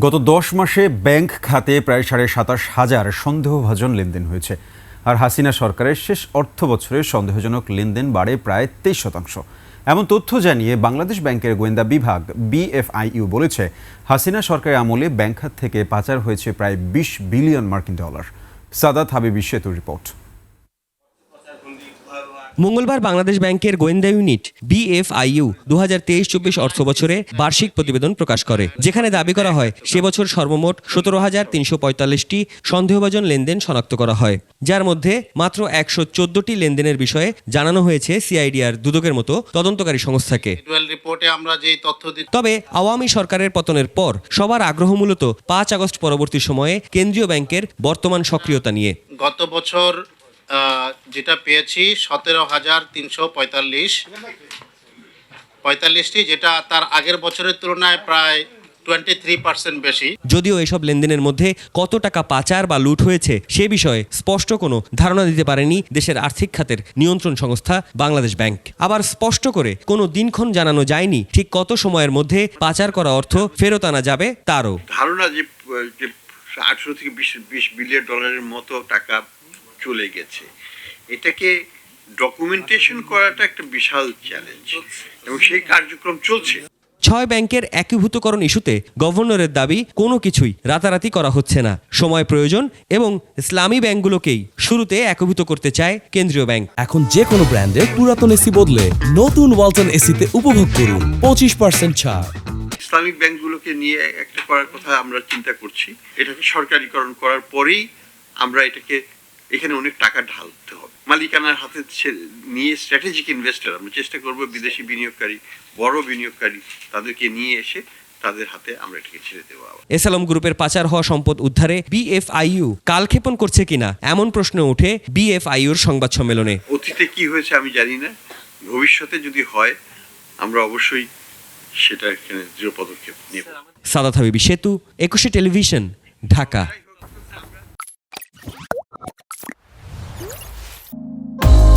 গত ১০ মাসে ব্যাংক খাতে প্রায় ২৭,৫০০ সন্দেহভাজন লেনদেন হয়েছে। আর হাসিনা সরকারের শেষ অর্থ বছরে সন্দেহজনক লেনদেন বাড়ে প্রায় ২৩%। এমন তথ্য জানিয়ে বাংলাদেশ ব্যাংকের গোয়েন্দা বিভাগ BFIU বলেছে, হাসিনা সরকারের আমলে ব্যাংক খাত থেকে পাচার হয়েছে প্রায় ২০ বিলিয়ন মার্কিন ডলার। সাদাত হাবিবি সেতুর রিপোর্ট। মঙ্গলবার বাংলাদেশ ব্যাংকের গোয়েন্দা ইউনিট BFIU ২০২৩-২৪ অর্থ বছরে বার্ষিক প্রতিবেদন প্রকাশ করে, যেখানে দাবি করা হয় সে বছর সর্বমোট ১৭,৩৪৫টি সন্দেহভাজন লেনদেন শনাক্ত করা হয়, যার মধ্যে মাত্র ১১৪টি লেনদেনের বিষয়ে জানানো হয়েছে CIDR দুদকের মতো তদন্তকারী সংস্থাকে। তবে আওয়ামী সরকারের পতনের পর সবার আগ্রহ মূলত ৫ আগস্ট পরবর্তী সময়ে কেন্দ্রীয় ব্যাংকের বর্তমান সক্রিয়তা নিয়ে। গত বছর যেটা পেয়েছি ১৭,৩৪৫টি, যেটা তার আগের বছরের তুলনায় প্রায় 23% বেশি। যদিও এসব লেনদেনের মধ্যে কত টাকা পাচার বা লুট হয়েছে সে বিষয়ে স্পষ্ট কোনো ধারণা দিতে পারেনি দেশের আর্থিক খাতের নিয়ন্ত্রণ সংস্থা বাংলাদেশ ব্যাংক। আবার স্পষ্ট করে কোনো দিনক্ষণ জানানো যায়নি ঠিক কত সময়ের মধ্যে পাচার করা অর্থ ফেরত আনা যাবে তারও ধারণা যে 18 থেকে 20 বিলিয়ন ডলারের মতো টাকা চলে গেছে। এটাকে ডকুমেন্টেশন করাটা একটা বিশাল চ্যালেঞ্জ এবং সেই কার্যক্রম চলছে। ৬ ব্যাংকের একীভূতকরণ ইস্যুতে গভর্নরের দাবি কোনো কিছুই রাতারাতি করা হচ্ছে না, সময় প্রয়োজন এবং ইসলামী ব্যাংকগুলোকেই শুরুতে একীভূত করতে চায় কেন্দ্রীয় ব্যাংক। এখন যে কোনো ব্র্যান্ডের পুরাতন এসি বদলে নতুন ওয়ালটন এসিতে উপভোগ করুন 25% ছাড়। ইসলামিক ব্যাংকগুলোকে নিয়ে একটা করার কথা আমরা চিন্তা করছি। এটাকে সরকারিকরণ করার পরেই আমরা এখানে অনেক টাকা ঢালতে হবে। মালিকানার হাতে নিয়ে স্ট্র্যাটেজিক ইনভেস্টর আমরা চেষ্টা করব, বিদেশি বিনিয়োগকারী, বড় বিনিয়োগকারী তাদেরকে নিয়ে এসে তাদের হাতে আমরা এটাকে ছেড়ে দেবো। এসালম গ্রুপের পাচার হওয়া সম্পদ উদ্ধারে BFIU কালক্ষেপণ করছে কিনা এমন প্রশ্ন ওঠে BFIUর সংবাদ সম্মেলনে। অতীতে কি হয়েছে আমি জানি না, ভবিষ্যতে যদি হয় আমরা অবশ্যই সেটা এখানে দৃঢ় পদক্ষেপ নেব। সাদাত হাবিবি সেতু, ২১ টেলিভিশন, ঢাকা।